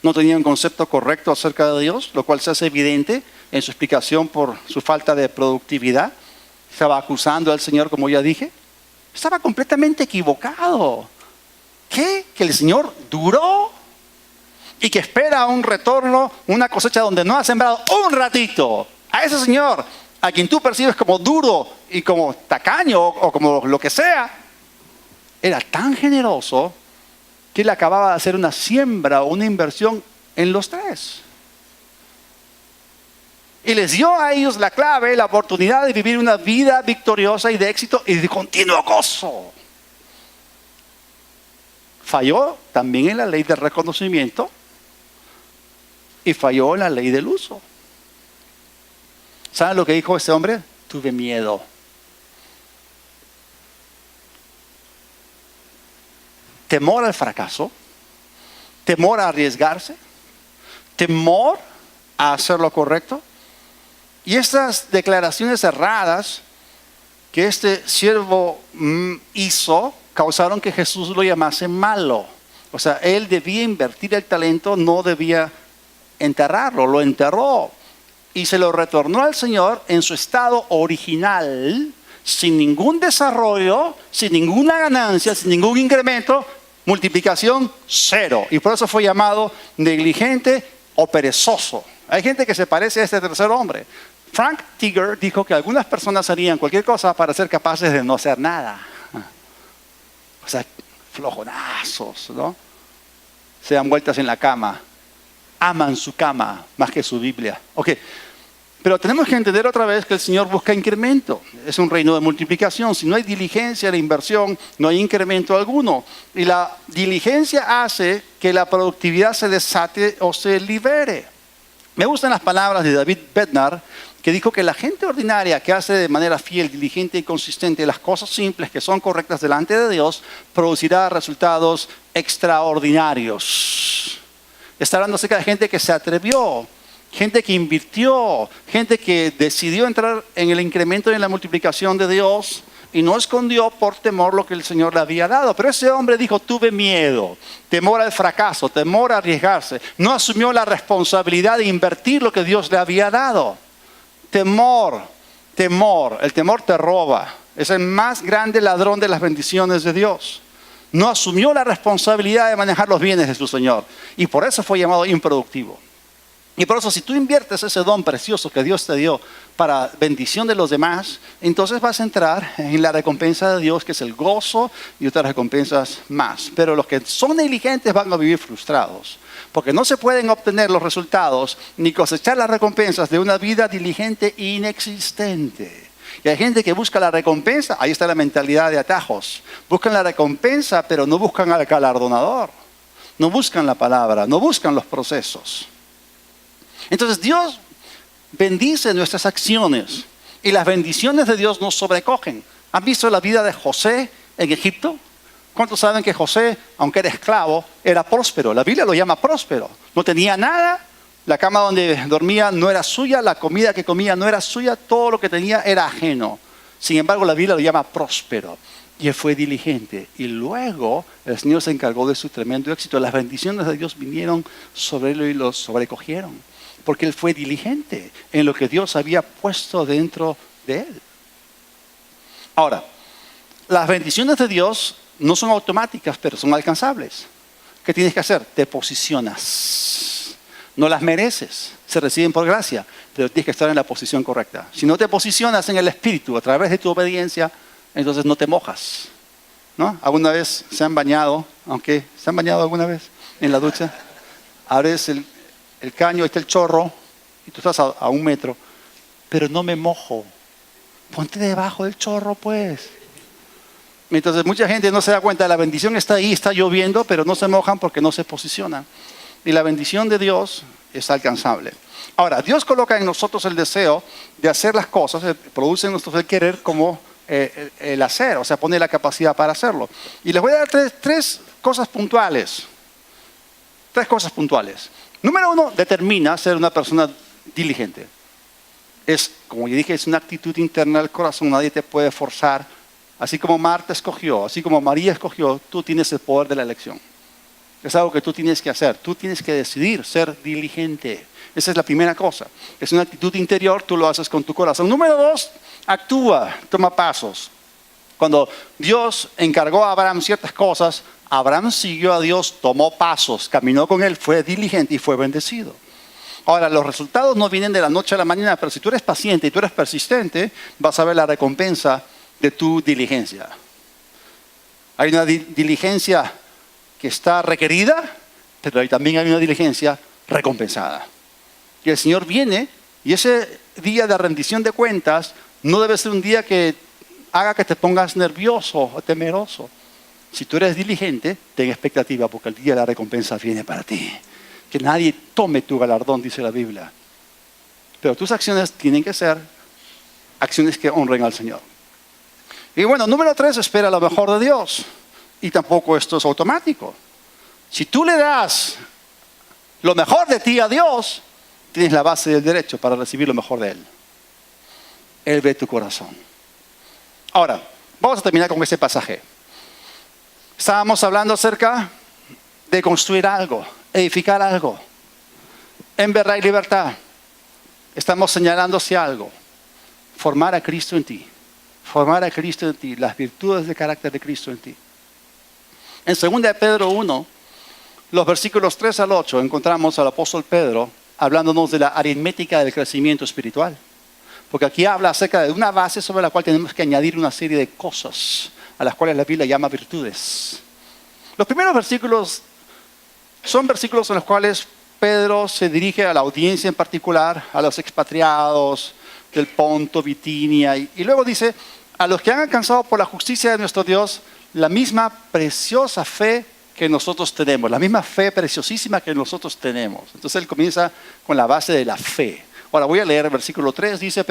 No tenía un concepto correcto acerca de Dios, lo cual se hace evidente en su explicación por su falta de productividad. Estaba acusando al Señor, como ya dije. Estaba completamente equivocado. ¿Qué? ¿Que el Señor duró? Y que espera un retorno, una cosecha donde no ha sembrado un ratito. A ese Señor, a quien tú percibes como duro y como tacaño o como lo que sea, era tan generoso que Él acababa de hacer una siembra o una inversión en los tres. Y les dio a ellos la clave, la oportunidad de vivir una vida victoriosa y de éxito y de continuo gozo. Falló también en la ley del reconocimiento y falló en la ley del uso. ¿Saben lo que dijo ese hombre? Tuve miedo. Temor al fracaso, temor a arriesgarse, temor a hacer lo correcto. Y estas declaraciones erradas que este siervo hizo causaron que Jesús lo llamase malo. O sea, él debía invertir el talento, no debía enterrarlo, lo enterró. Y se lo retornó al Señor en su estado original, sin ningún desarrollo, sin ninguna ganancia, sin ningún incremento, multiplicación cero. Y por eso fue llamado negligente o perezoso. Hay gente que se parece a este tercer hombre. Frank Tiger dijo que algunas personas harían cualquier cosa para ser capaces de no hacer nada. O sea, flojonazos, ¿no? Se dan vueltas en la cama. Aman su cama más que su Biblia. Ok, pero tenemos que entender otra vez que el Señor busca incremento. Es un reino de multiplicación. Si no hay diligencia en la inversión, no hay incremento alguno. Y la diligencia hace que la productividad se desate o se libere. Me gustan las palabras de David Bednar, que dijo que la gente ordinaria que hace de manera fiel, diligente y consistente las cosas simples que son correctas delante de Dios, producirá resultados extraordinarios. Está hablando acerca de gente que se atrevió, gente que invirtió, gente que decidió entrar en el incremento y en la multiplicación de Dios y no escondió por temor lo que el Señor le había dado. Pero ese hombre dijo, tuve miedo, temor al fracaso, temor a arriesgarse. No asumió la responsabilidad de invertir lo que Dios le había dado. Temor, el temor te roba. Es el más grande ladrón de las bendiciones de Dios. No asumió la responsabilidad de manejar los bienes de su Señor. Y por eso fue llamado improductivo. Y por eso si tú inviertes ese don precioso que Dios te dio para bendición de los demás, entonces vas a entrar en la recompensa de Dios, que es el gozo y otras recompensas más. Pero los que son negligentes van a vivir frustrados, porque no se pueden obtener los resultados ni cosechar las recompensas de una vida diligente inexistente. Y hay gente que busca la recompensa, ahí está la mentalidad de atajos. Buscan la recompensa, pero no buscan al galardonador. No buscan la palabra, no buscan los procesos. Entonces Dios bendice nuestras acciones y las bendiciones de Dios nos sobrecogen. ¿Han visto la vida de José en Egipto? ¿Cuántos saben que José, aunque era esclavo, era próspero? La Biblia lo llama próspero. No tenía nada, la cama donde dormía no era suya, la comida que comía no era suya, todo lo que tenía era ajeno. Sin embargo, la Biblia lo llama próspero. Y él fue diligente. Y luego el Señor se encargó de su tremendo éxito. Las bendiciones de Dios vinieron sobre él y los sobrecogieron. Porque él fue diligente en lo que Dios había puesto dentro de él. Ahora, las bendiciones de Dios no son automáticas, pero son alcanzables. ¿Qué tienes que hacer? Te posicionas. No las mereces, se reciben por gracia, pero tienes que estar en la posición correcta. Si no te posicionas en el Espíritu a través de tu obediencia, entonces no te mojas, ¿no? ¿Alguna vez se han bañado? ¿Se han bañado alguna vez en la ducha? Abres el caño, ahí está el chorro, y tú estás a 1 metro, pero no me mojo. Ponte debajo del chorro, pues. Entonces mucha gente no se da cuenta, la bendición está ahí, está lloviendo, pero no se mojan porque no se posicionan. Y la bendición de Dios es alcanzable. Ahora, Dios coloca en nosotros el deseo de hacer las cosas, produce en nosotros el querer como el hacer, o sea, pone la capacidad para hacerlo. Y les voy a dar tres cosas puntuales. 3 cosas puntuales. Número 1, determina ser una persona diligente. Es, como ya dije, es una actitud interna del corazón, nadie te puede forzar. Así como Marta escogió, así como María escogió, tú tienes el poder de la elección. Es algo que tú tienes que hacer, tú tienes que decidir ser diligente. Esa es la primera cosa. Es una actitud interior, tú lo haces con tu corazón. Número 2, actúa, toma pasos. Cuando Dios encargó a Abraham ciertas cosas, Abraham siguió a Dios, tomó pasos, caminó con él, fue diligente y fue bendecido. Ahora, los resultados no vienen de la noche a la mañana, pero si tú eres paciente y tú eres persistente, vas a ver la recompensa de tu diligencia. Hay una diligencia que está requerida, pero también hay una diligencia recompensada. Y el Señor viene, y ese día de rendición de cuentas no debe ser un día que haga que te pongas nervioso o temeroso. Si tú eres diligente, ten expectativa, porque el día de la recompensa viene para ti. Que nadie tome tu galardón, dice la Biblia. Pero tus acciones tienen que ser acciones que honren al Señor. Y bueno, número 3, espera lo mejor de Dios. Y tampoco esto es automático. Si tú le das lo mejor de ti a Dios, tienes la base del derecho para recibir lo mejor de Él. Él ve tu corazón. Ahora, vamos a terminar con este pasaje. Estábamos hablando acerca de construir algo, edificar algo, en verdad y libertad. Estamos señalando hacia algo. Formar a Cristo en ti. Formar a Cristo en ti. Las virtudes de carácter de Cristo en ti. En 2 de Pedro 1, los versículos 3 al 8, encontramos al apóstol Pedro hablándonos de la aritmética del crecimiento espiritual. Porque aquí habla acerca de una base sobre la cual tenemos que añadir una serie de cosas a las cuales la Biblia llama virtudes. Los primeros versículos son versículos en los cuales Pedro se dirige a la audiencia en particular, a los expatriados del Ponto, Bitinia, y luego dice, a los que han alcanzado por la justicia de nuestro Dios la misma preciosa fe que nosotros tenemos, la misma fe preciosísima que nosotros tenemos. Entonces él comienza con la base de la fe. Ahora voy a leer el versículo 3, dice,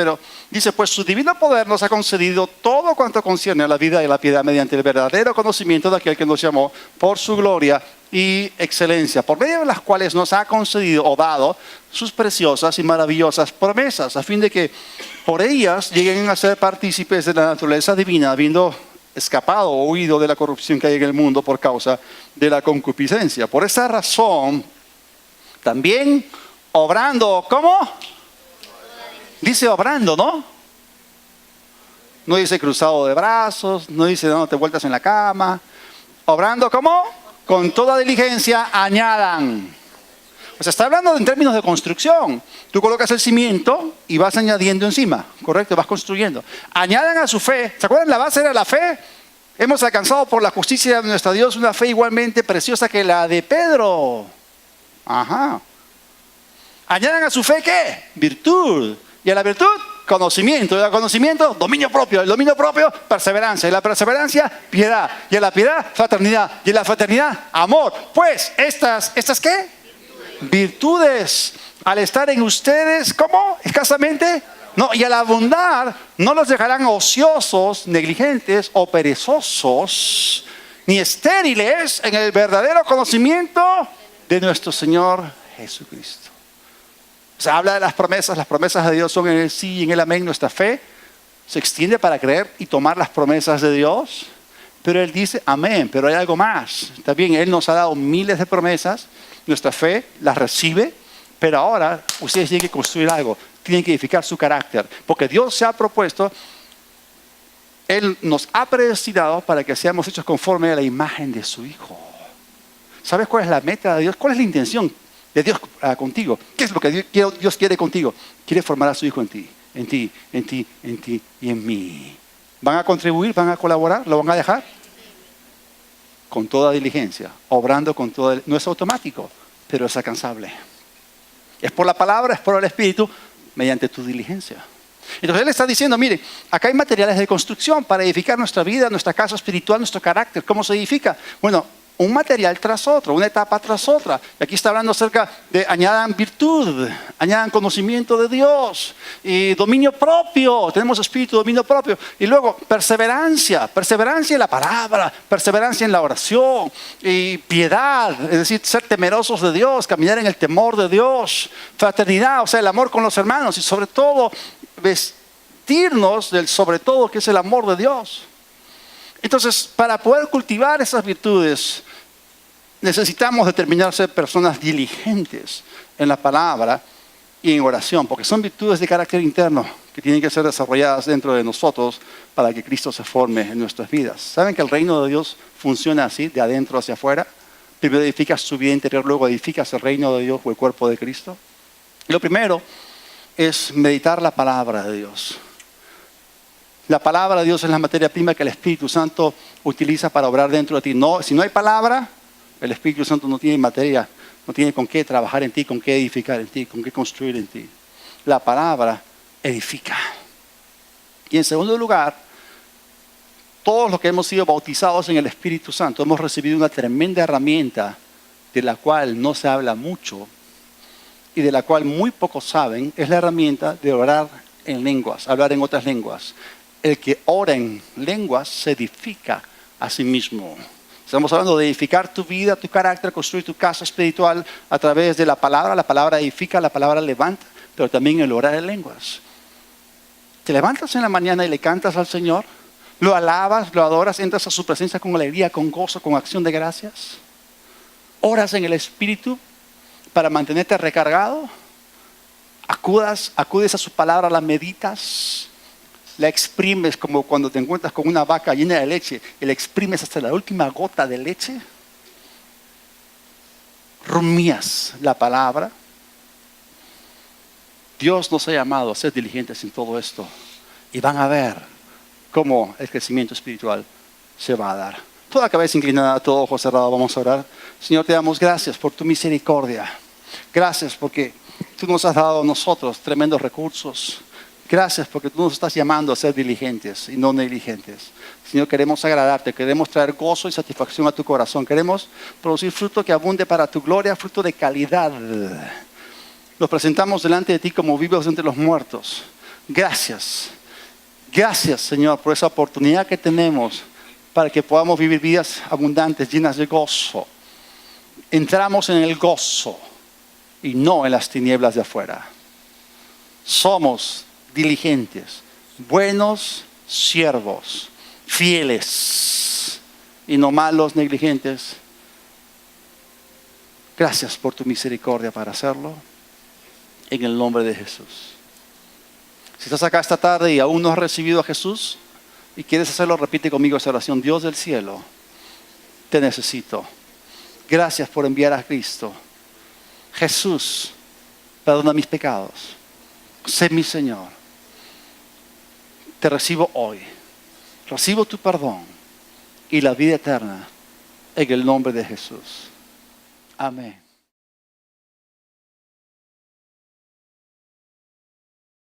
pues su divino poder nos ha concedido todo cuanto concierne a la vida y la piedad mediante el verdadero conocimiento de aquel que nos llamó por su gloria y excelencia, por medio de las cuales nos ha concedido o dado sus preciosas y maravillosas promesas, a fin de que por ellas lleguen a ser partícipes de la naturaleza divina, habiendo escapado o huido de la corrupción que hay en el mundo por causa de la concupiscencia. Por esa razón, también obrando, ¿cómo? Dice obrando, ¿no? No dice cruzado de brazos, no dice dándote vueltas en la cama. Obrando, ¿cómo? Con toda diligencia añadan. O sea, está hablando en términos de construcción. Tú colocas el cimiento y vas añadiendo encima, ¿correcto? Vas construyendo. Añadan a su fe. ¿Se acuerdan? La base era la fe. Hemos alcanzado por la justicia de nuestro Dios una fe igualmente preciosa que la de Pedro. Ajá. Añadan a su fe, ¿qué? Virtud. Y a la virtud, conocimiento. Y al conocimiento, dominio propio. El dominio propio, perseverancia. Y la perseverancia, piedad. Y a la piedad, fraternidad. Y a la fraternidad, amor. Pues, ¿estas qué? Virtudes. Al estar en ustedes, ¿cómo? Escasamente. No, y al abundar, no los dejarán ociosos, negligentes o perezosos, ni estériles en el verdadero conocimiento de nuestro Señor Jesucristo. Se habla de las promesas de Dios son en el sí y en el amén. Nuestra fe se extiende para creer y tomar las promesas de Dios. Pero Él dice amén, pero hay algo más. Está bien, Él nos ha dado miles de promesas, nuestra fe las recibe, pero ahora ustedes tienen que construir algo, tienen que edificar su carácter, porque Dios se ha propuesto, Él nos ha predestinado para que seamos hechos conforme a la imagen de su Hijo. ¿Sabes cuál es la meta de Dios? ¿Cuál es la intención de Dios contigo? ¿Qué es lo que Dios quiere contigo? Quiere formar a su Hijo en ti, en ti, en ti, en ti y en mí. ¿Van a contribuir? ¿Van a colaborar? ¿Lo van a dejar? Con toda diligencia, obrando con toda... No es automático, pero es alcanzable. Es por la palabra, es por el Espíritu, mediante tu diligencia. Entonces Él está diciendo, mire, acá hay materiales de construcción para edificar nuestra vida, nuestra casa espiritual, nuestro carácter. ¿Cómo se edifica? Bueno, un material tras otro, una etapa tras otra. Y aquí está hablando acerca de añadan virtud, añadan conocimiento de Dios y dominio propio. Tenemos espíritu, dominio propio. Y luego perseverancia en la palabra, perseverancia en la oración y piedad, es decir, ser temerosos de Dios, caminar en el temor de Dios, fraternidad, o sea, el amor con los hermanos y sobre todo vestirnos del sobre todo que es el amor de Dios. Entonces, para poder cultivar esas virtudes, necesitamos determinar ser personas diligentes en la palabra y en oración, porque son virtudes de carácter interno que tienen que ser desarrolladas dentro de nosotros para que Cristo se forme en nuestras vidas. ¿Saben que el reino de Dios funciona así, de adentro hacia afuera? Primero edificas tu vida interior, luego edificas el reino de Dios o el cuerpo de Cristo. Y lo primero es meditar la palabra de Dios. La palabra de Dios es la materia prima que el Espíritu Santo utiliza para obrar dentro de ti. No, si no hay palabra, el Espíritu Santo no tiene materia, no tiene con qué trabajar en ti, con qué edificar en ti, con qué construir en ti. La palabra edifica. Y en segundo lugar, todos los que hemos sido bautizados en el Espíritu Santo hemos recibido una tremenda herramienta de la cual no se habla mucho y de la cual muy pocos saben. Es la herramienta de orar en lenguas, hablar en otras lenguas. El que ora en lenguas se edifica a sí mismo. Estamos hablando de edificar tu vida, tu carácter, construir tu casa espiritual a través de la palabra. La palabra edifica, la palabra levanta, pero también el orar en lenguas. Te levantas en la mañana y le cantas al Señor, lo alabas, lo adoras, entras a su presencia con alegría, con gozo, con acción de gracias. Oras en el Espíritu para mantenerte recargado. Acudes a su palabra, la meditas, la exprimes como cuando te encuentras con una vaca llena de leche y la exprimes hasta la última gota de leche. Rumías la palabra. Dios nos ha llamado a ser diligentes en todo esto y van a ver cómo el crecimiento espiritual se va a dar. Toda cabeza inclinada, todo ojo cerrado, vamos a orar. Señor, te damos gracias por tu misericordia. Gracias porque tú nos has dado a nosotros tremendos recursos. Gracias porque tú nos estás llamando a ser diligentes y no negligentes. Señor, queremos agradarte, queremos traer gozo y satisfacción a tu corazón. Queremos producir fruto que abunde para tu gloria, fruto de calidad. Nos presentamos delante de ti como vivos entre los muertos. Gracias. Gracias, Señor, por esa oportunidad que tenemos para que podamos vivir vidas abundantes, llenas de gozo. Entramos en el gozo y no en las tinieblas de afuera. Somos diligentes, buenos siervos, fieles y no malos, negligentes. Gracias por tu misericordia para hacerlo, en el nombre de Jesús. Si estás acá esta tarde y aún no has recibido a Jesús y quieres hacerlo, repite conmigo esta oración. Dios del cielo, te necesito. Gracias por enviar a Cristo. Jesús, perdona mis pecados. Sé mi Señor. Te recibo hoy. Recibo tu perdón y la vida eterna en el nombre de Jesús. Amén.